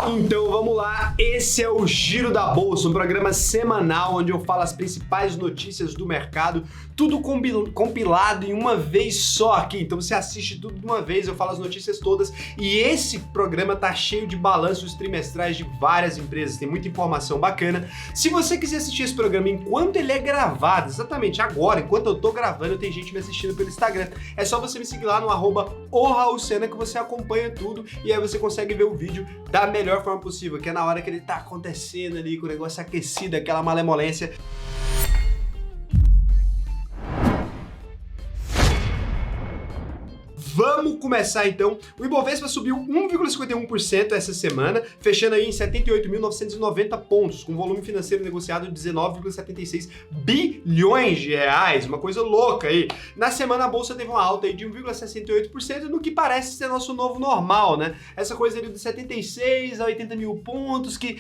Então vamos lá, esse é o Giro da Bolsa, um programa semanal onde eu falo as principais notícias do mercado, tudo compilado em uma vez só aqui. Então você assiste tudo de uma vez, eu falo as notícias todas e esse programa tá cheio de balanços trimestrais de várias empresas, tem muita informação bacana. Se você quiser assistir esse programa enquanto ele é gravado, exatamente agora, enquanto eu tô gravando, tem gente me assistindo pelo Instagram, é só você me seguir lá no @ORaulSena que você acompanha tudo e aí você consegue ver o vídeo da melhor forma possível, que é na hora que ele tá acontecendo ali, com o negócio aquecido, aquela malemolência. Vamos começar então. O Ibovespa subiu 1,51% essa semana, fechando aí em 78.990 pontos, com volume financeiro negociado de 19,76 bilhões de reais, uma coisa louca aí. Na semana a bolsa teve uma alta aí de 1,68%, no que parece ser nosso novo normal, né? Essa coisa ali de 76 a 80 mil pontos, que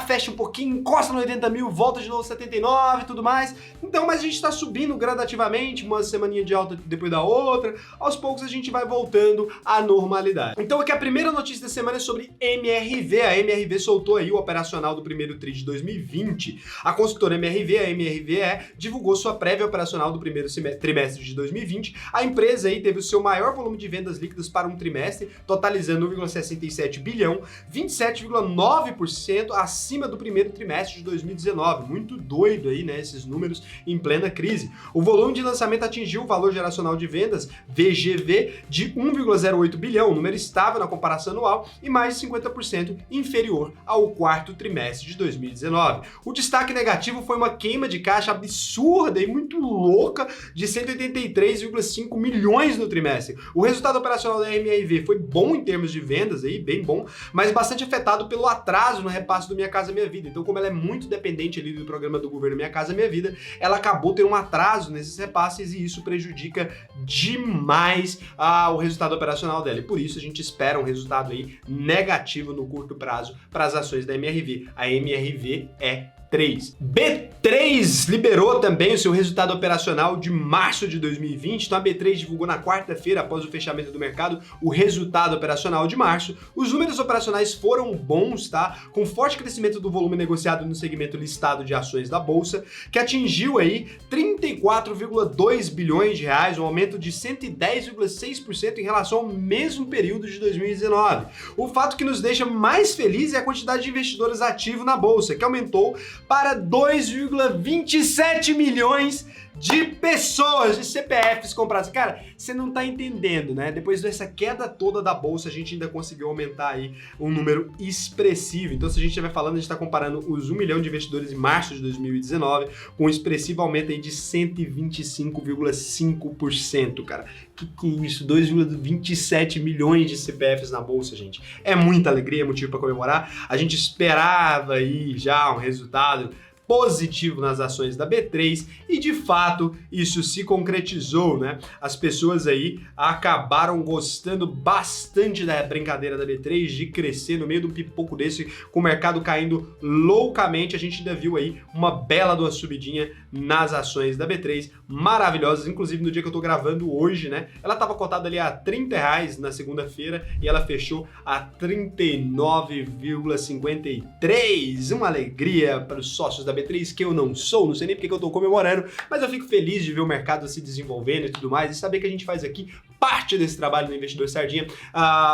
fecha um pouquinho, encosta no 80 mil, volta de novo 79 e tudo mais. Então, mas a gente tá subindo gradativamente, uma semaninha de alta depois da outra, aos poucos a gente vai voltando à normalidade. Então aqui a primeira notícia da semana é sobre MRV. A MRV soltou aí o operacional do primeiro TRI de 2020. A consultora MRV, a MRVE, divulgou sua prévia operacional do primeiro trimestre de 2020. A empresa aí teve o seu maior volume de vendas líquidas para um trimestre, totalizando 1,67 bilhão, 27,9% acima do primeiro trimestre de 2019. Muito doido aí, né, esses números em plena crise. O volume de lançamento atingiu o valor geracional de vendas, VGV, de 1,08 bilhão, número estável na comparação anual e mais de 50% inferior ao quarto trimestre de 2019. O destaque negativo foi uma queima de caixa absurda e muito louca de 183,5 milhões no trimestre. O resultado operacional da MRV foi bom em termos de vendas, aí, bem bom, mas bastante afetado pelo atraso no repasse do Minha Casa Minha Vida. Então, como ela é muito dependente ali do programa do governo Minha Casa Minha Vida, ela acabou tendo um atraso nesses repasses e isso prejudica demais o resultado operacional dela. E por isso a gente espera um resultado aí negativo no curto prazo para as ações da MRV. A MRV é B3 liberou também o seu resultado operacional de março de 2020. Então a B3 divulgou na quarta-feira, após o fechamento do mercado, o resultado operacional de março. Os números operacionais foram bons, tá? Com forte crescimento do volume negociado no segmento listado de ações da bolsa, que atingiu aí 34,2 bilhões de reais, um aumento de 110,6% em relação ao mesmo período de 2019. O fato que nos deixa mais felizes é a quantidade de investidores ativos na bolsa, que aumentou para 2,27 milhões de pessoas, de CPFs comprados. Cara, você não tá entendendo, né? Depois dessa queda toda da bolsa, a gente ainda conseguiu aumentar aí um número expressivo. Então, se a gente estiver falando, a gente tá comparando os 1 milhão de investidores em março de 2019 com um expressivo aumento aí de 125,5%, cara. Que é isso? 2,27 milhões de CPFs na bolsa, gente. É muita alegria, é motivo para comemorar. A gente esperava aí já um resultado positivo nas ações da B3 e de fato isso se concretizou, né? As pessoas aí acabaram gostando bastante da brincadeira da B3 de crescer no meio de um pipoco desse, com o mercado caindo loucamente. A gente ainda viu aí uma bela de uma subidinha nas ações da B3, maravilhosas, inclusive no dia que eu tô gravando hoje, né? Ela tava cotada ali a R$30 na segunda-feira e ela fechou a 39,53. Uma alegria para os sócios da B3, que eu não sou, não sei nem porque que eu tô comemorando, mas eu fico feliz de ver o mercado se desenvolvendo e tudo mais, e saber que a gente faz aqui parte desse trabalho do Investidor Sardinha,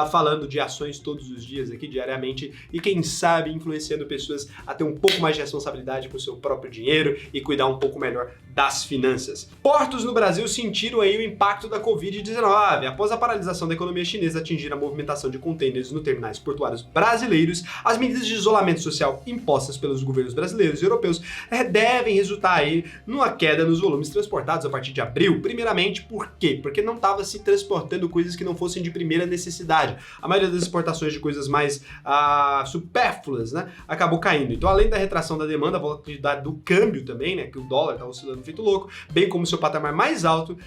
falando de ações todos os dias aqui, diariamente, e quem sabe influenciando pessoas a ter um pouco mais de responsabilidade com o seu próprio dinheiro e cuidar um pouco melhor das finanças. Portos no Brasil sentiram aí o impacto da Covid-19. Após a paralisação da economia chinesa atingir a movimentação de contêineres nos terminais portuários brasileiros, as medidas de isolamento social impostas pelos governos brasileiros e europeus devem resultar aí numa queda nos volumes transportados a partir de abril. Primeiramente, por quê? Porque não estava se transportando coisas que não fossem de primeira necessidade. A maioria das exportações de coisas mais supérfluas, né, acabou caindo. Então, além da retração da demanda, a volatilidade do câmbio também, né, que o dólar está oscilando feito louco, bem como seu patamar mais alto,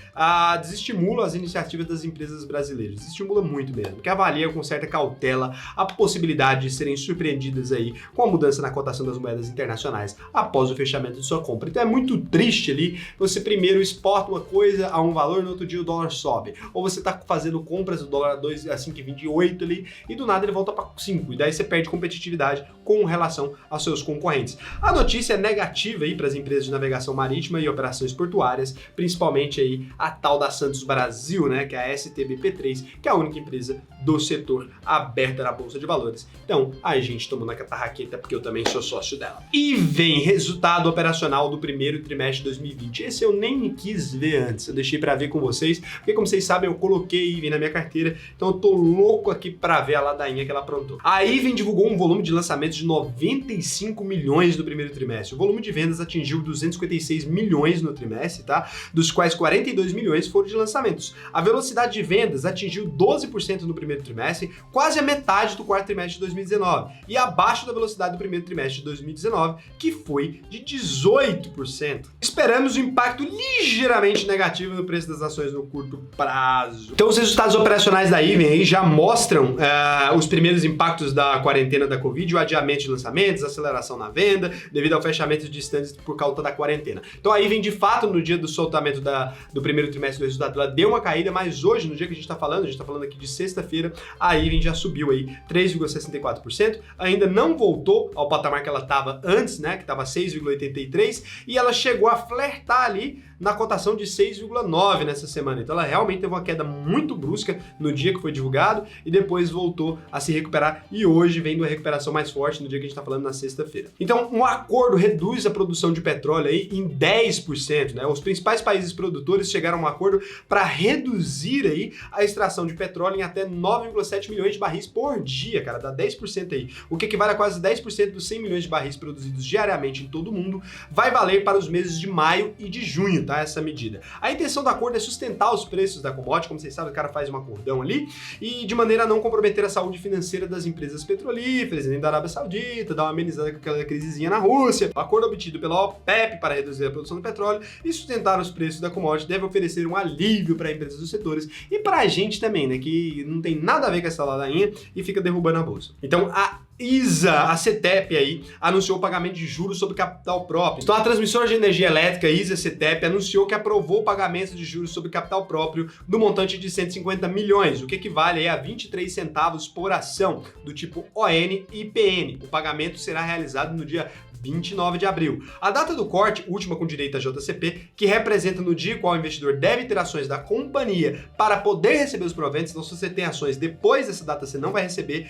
desestimula as iniciativas das empresas brasileiras. Desestimula muito mesmo, que avalia com certa cautela a possibilidade de serem surpreendidas aí com a mudança na cotação das moedas internacionais após o fechamento de sua compra. Então é muito triste ali, você primeiro exporta uma coisa a um valor, no outro dia o dólar sobe. ou você tá fazendo compras do dólar a 5,28 ali, e do nada ele volta para 5, e daí você perde competitividade com relação aos seus concorrentes. A notícia é negativa aí para as empresas de navegação marítima e operações portuárias, principalmente aí a tal da Santos Brasil, né, que é a STBP3, que é a única empresa do setor aberta na Bolsa de Valores. Então, a gente tomou na catarraqueta porque eu também sou sócio dela. E vem resultado operacional do primeiro trimestre de 2020. Esse eu nem quis ver antes, eu deixei para ver com vocês, porque como vocês sabem, eu coloquei e vem na minha carteira, então eu tô louco aqui para ver a ladainha que ela aprontou. A Even divulgou um volume de lançamentos de 95 milhões no primeiro trimestre. O volume de vendas atingiu 256 milhões no trimestre, tá? Dos quais 42 milhões foram de lançamentos. A velocidade de vendas atingiu 12% no primeiro trimestre, quase a metade do quarto trimestre de 2019, e abaixo da velocidade do primeiro trimestre de 2019, que foi de 18%. Esperamos um impacto ligeiramente negativo no preço das ações no curto prazo. Então os resultados operacionais da Even aí já mostram os primeiros impactos da quarentena da Covid, o adiamento de lançamentos, aceleração na venda, devido ao fechamento de stands por causa da quarentena. Então a Even, de fato, no dia do soltamento do primeiro trimestre do resultado, ela deu uma caída, mas hoje, no dia que a gente está falando aqui de sexta-feira, a Even já subiu aí 3,64%, ainda não voltou ao patamar que ela estava antes, né, que estava 6,83%, e ela chegou a flertar ali na cotação de 6,9 nessa semana. Então ela realmente teve uma queda muito brusca no dia que foi divulgado e depois voltou a se recuperar, e hoje vem uma recuperação mais forte no dia que a gente está falando, na sexta-feira. Então um acordo reduz a produção de petróleo aí em 10%, né? Os principais países produtores chegaram a um acordo para reduzir aí a extração de petróleo em até 9,7 milhões de barris por dia, cara, dá 10% aí. O que equivale a quase 10% dos 100 milhões de barris produzidos diariamente em todo o mundo, vai valer para os meses de maio e de junho, tá? Essa medida. A intenção do acordo é sustentar os preços da commodity, como vocês sabem, o cara faz um acordão ali, e de maneira a não comprometer a saúde financeira das empresas petrolíferas, nem da Arábia Saudita, dar uma amenizada com aquela crisezinha na Rússia. O acordo obtido pela OPEP para reduzir a produção do petróleo e sustentar os preços da commodity deve oferecer um alívio para empresas dos setores e para a gente também, né, que não tem nada a ver com essa ladainha e fica derrubando a bolsa. Então a ISA, a CETEP aí, anunciou o pagamento de juros sobre capital próprio. Então a transmissora de energia elétrica ISA-CETEP anunciou que aprovou o pagamento de juros sobre capital próprio do montante de 150 milhões, o que equivale aí a 23 centavos por ação, do tipo ON e PN. O pagamento será realizado no dia 29 de abril. A data do corte, última com direito a JCP, que representa no dia qual o investidor deve ter ações da companhia para poder receber os proventos, então se você tem ações depois dessa data você não vai receber,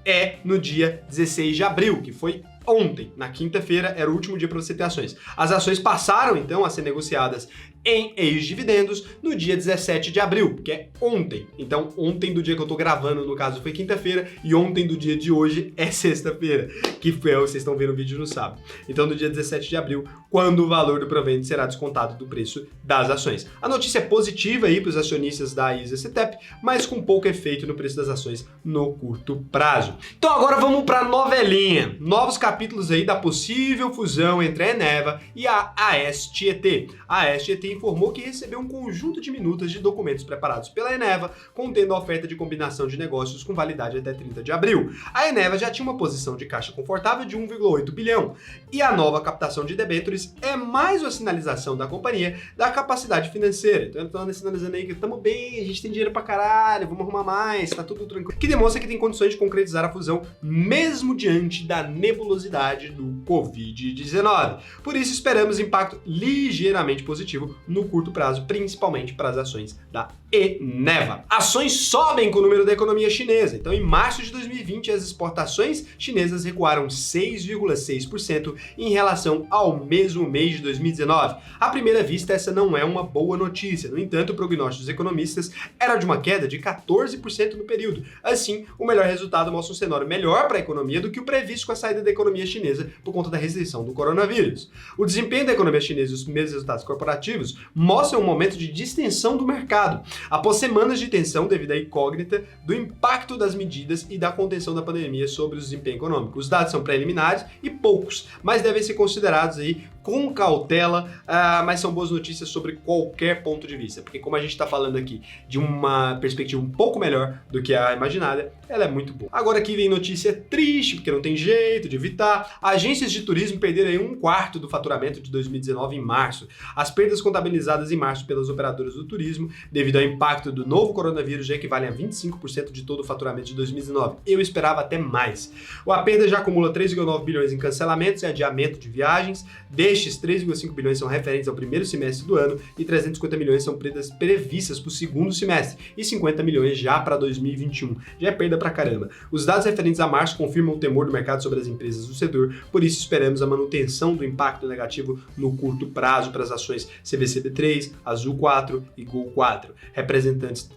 é no dia 16 de abril, que foi ontem, na quinta-feira, era o último dia para você ter ações. As ações passaram, então, a ser negociadas em ex-dividendos no dia 17 de abril, que é ontem. Então, ontem do dia que eu tô gravando, no caso, foi quinta-feira, e ontem do dia de hoje é sexta-feira, que foi, vocês estão vendo o vídeo no sábado. Então, no dia 17 de abril, quando o valor do provento será descontado do preço das ações. A notícia é positiva aí para os acionistas da ISA-CETEP, mas com pouco efeito no preço das ações no curto prazo. Então, agora vamos para a novelinha. Novos capítulos aí da possível fusão entre a Eneva e a AES Tietê. A AES Tietê informou que recebeu um conjunto de minutas de documentos preparados pela Eneva, contendo a oferta de combinação de negócios com validade até 30 de abril. A Eneva já tinha uma posição de caixa confortável de 1,8 bilhão, e a nova captação de debêntures é mais uma sinalização da companhia da capacidade financeira. Então, eu tô sinalizando aí que estamos bem, a gente tem dinheiro pra caralho, vamos arrumar mais, tá tudo tranquilo. Que demonstra que tem condições de concretizar a fusão, mesmo diante da nebulosidade do Covid-19. Por isso, esperamos impacto ligeiramente positivo no curto prazo, principalmente para as ações da Eneva. Ações sobem com o número da economia chinesa. Então, em março de 2020, as exportações chinesas recuaram 6,6% em relação ao mesmo mês de 2019. À primeira vista, essa não é uma boa notícia. No entanto, o prognóstico dos economistas era de uma queda de 14% no período. Assim, o melhor resultado mostra um cenário melhor para a economia do que o previsto com a saída da economia chinesa por conta da restrição do coronavírus. O desempenho da economia chinesa e os primeiros resultados corporativos mostram um momento de distensão do mercado, após semanas de tensão devido à incógnita do impacto das medidas e da contenção da pandemia sobre o desempenho econômico. Os dados são preliminares e poucos, mas devem ser considerados aí com cautela, mas são boas notícias sobre qualquer ponto de vista, porque como a gente está falando aqui de uma perspectiva um pouco melhor do que a imaginada, ela é muito boa. Agora aqui vem notícia triste, porque não tem jeito de evitar. Agências de turismo perderam aí 1/4 do faturamento de 2019 em março. As perdas contabilizadas em março pelas operadoras do turismo, devido ao impacto do novo coronavírus, já equivalem a 25% de todo o faturamento de 2019. Eu esperava até mais. A perda já acumula 3,9 bilhões em cancelamentos e adiamento de viagens. Destes, 3,5 bilhões são referentes ao primeiro semestre do ano e 350 milhões são perdas previstas para o segundo semestre e 50 milhões já para 2021. Já é perda pra caramba. Os dados referentes a março confirmam o temor do mercado sobre as empresas do setor, por isso esperamos a manutenção do impacto negativo no curto prazo para as ações CVCB3, Azul 4 e Gol 4, representantes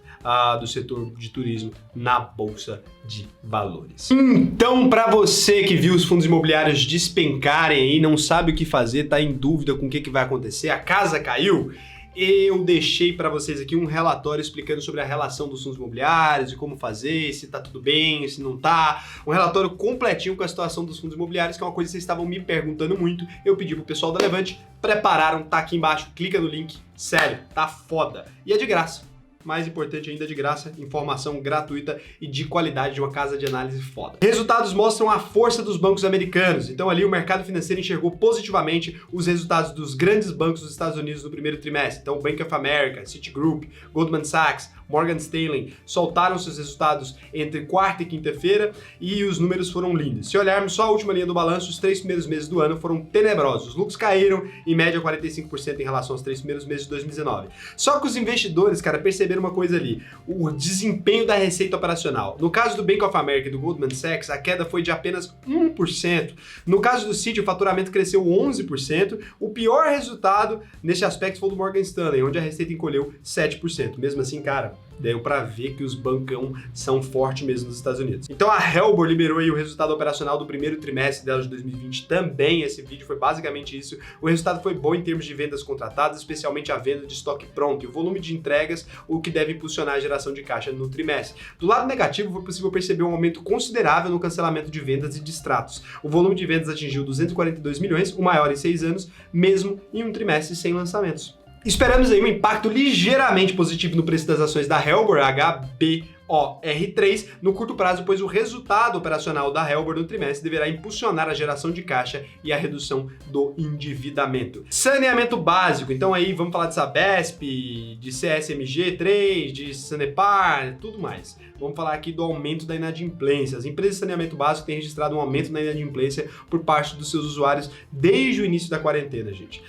do setor de turismo na Bolsa de Valores. Então, para você que viu os fundos imobiliários despencarem aí, não sabe o que fazer, tá em dúvida com o que vai acontecer, a casa caiu, eu deixei para vocês aqui um relatório explicando sobre a relação dos fundos imobiliários e como fazer, se tá tudo bem, se não tá. Um relatório completinho com a situação dos fundos imobiliários, que é uma coisa que vocês estavam me perguntando muito. Eu pedi pro pessoal da Levante, prepararam, tá aqui embaixo, clica no link. Sério, tá foda. E é de graça. Mais importante ainda, de graça, informação gratuita e de qualidade de uma casa de análise foda. Resultados mostram a força dos bancos americanos. Então ali o mercado financeiro enxergou positivamente os resultados dos grandes bancos dos Estados Unidos no primeiro trimestre. Então Bank of America, Citigroup, Goldman Sachs, Morgan Stanley soltaram seus resultados entre quarta e quinta-feira e os números foram lindos. Se olharmos só a última linha do balanço, os 3 primeiros meses do ano foram tenebrosos. Os lucros caíram em média 45% em relação aos 3 primeiros meses de 2019. Só que os investidores, cara, perceberam uma coisa ali, o desempenho da receita operacional. No caso do Bank of America e do Goldman Sachs, a queda foi de apenas 1%. No caso do Citi, o faturamento cresceu 11%. O pior resultado nesse aspecto foi o do Morgan Stanley, onde a receita encolheu 7%. Mesmo assim, cara, deu para ver que os bancão são fortes mesmo nos Estados Unidos. Então a Helbor liberou aí o resultado operacional do primeiro trimestre dela de 2020 também. Esse vídeo foi basicamente isso. O resultado foi bom em termos de vendas contratadas, especialmente a venda de estoque pronto e o volume de entregas, o que deve impulsionar a geração de caixa no trimestre. Do lado negativo, foi possível perceber um aumento considerável no cancelamento de vendas e distratos. O volume de vendas atingiu 242 milhões, o maior em 6 anos, mesmo em um trimestre sem lançamentos. Esperamos aí um impacto ligeiramente positivo no preço das ações da Helbor, HBOR3, no curto prazo, pois o resultado operacional da Helbor no trimestre deverá impulsionar a geração de caixa e a redução do endividamento. Saneamento básico, então aí vamos falar de Sabesp, de CSMG3, de Sanepar, tudo mais. Vamos falar aqui do aumento da inadimplência. As empresas de saneamento básico têm registrado um aumento na inadimplência por parte dos seus usuários desde o início da quarentena, gente.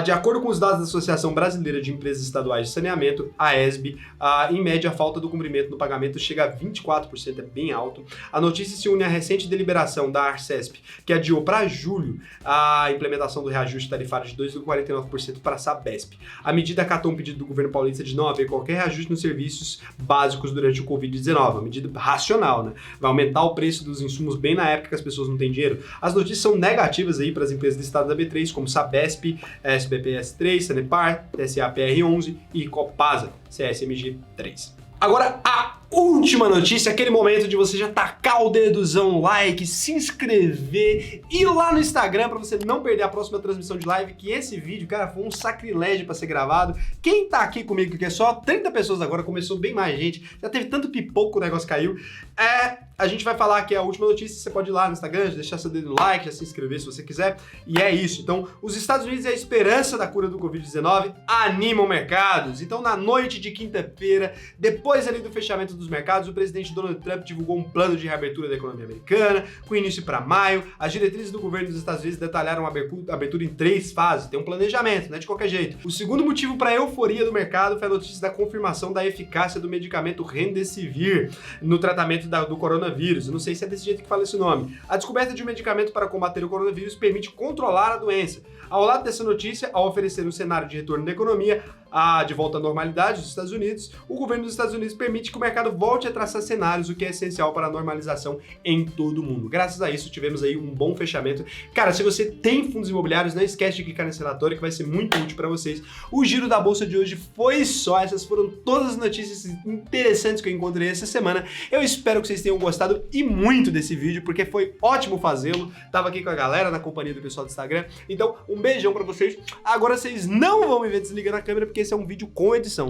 De acordo com os dados da Associação Brasileira de Empresas Estaduais de Saneamento, a ESB, em média, a falta do cumprimento no pagamento chega a 24%, é bem alto. A notícia se une à recente deliberação da Arcesp, que adiou para julho a implementação do reajuste tarifário de 2,49% para a Sabesp. A medida acatou um pedido do governo paulista de não haver qualquer reajuste nos serviços básicos durante o Covid-19. Uma medida racional, né? Vai aumentar o preço dos insumos bem na época que as pessoas não têm dinheiro. As notícias são negativas aí para as empresas listadas da B3, como Sabesp, SBPS3, Sanepar, TSAPR11 e Copasa, CSMG3. Agora, a última notícia, aquele momento de você já tacar o dedozão like, se inscrever, ir lá no Instagram para você não perder a próxima transmissão de live, que esse vídeo, cara, foi um sacrilégio para ser gravado. Quem tá aqui comigo, que é só 30 pessoas agora, começou bem mais gente, já teve tanto pipoco que o negócio caiu. A gente vai falar aqui a última notícia, você pode ir lá no Instagram, deixar seu dedo no like, já se inscrever se você quiser, e é isso. Então, os Estados Unidos e a esperança da cura do Covid-19 animam mercados. Então, na noite de quinta-feira, depois ali do fechamento dos mercados, o presidente Donald Trump divulgou um plano de reabertura da economia americana, com início para maio. As diretrizes do governo dos Estados Unidos detalharam a abertura em 3 fases, tem um planejamento, não é de qualquer jeito. O segundo motivo para a euforia do mercado foi a notícia da confirmação da eficácia do medicamento Remdesivir no tratamento do coronavírus. Eu não sei se é desse jeito que fala esse nome. A descoberta de um medicamento para combater o coronavírus permite controlar a doença. Ao lado dessa notícia, ao oferecer um cenário de retorno da economia, de volta à normalidade dos Estados Unidos, o governo dos Estados Unidos permite que o mercado volte a traçar cenários, o que é essencial para a normalização em todo o mundo. Graças a isso, tivemos aí um bom fechamento. Cara, se você tem fundos imobiliários, não esquece de clicar nesse relatório que vai ser muito útil para vocês. O giro da bolsa de hoje foi só, essas foram todas as notícias interessantes que eu encontrei essa semana. Eu espero que vocês tenham gostado e muito desse vídeo, porque foi ótimo fazê-lo. Tava aqui com a galera, na companhia do pessoal do Instagram. Então, um beijão para vocês. Agora vocês não vão me ver desligando a câmera, porque esse é um vídeo com edição.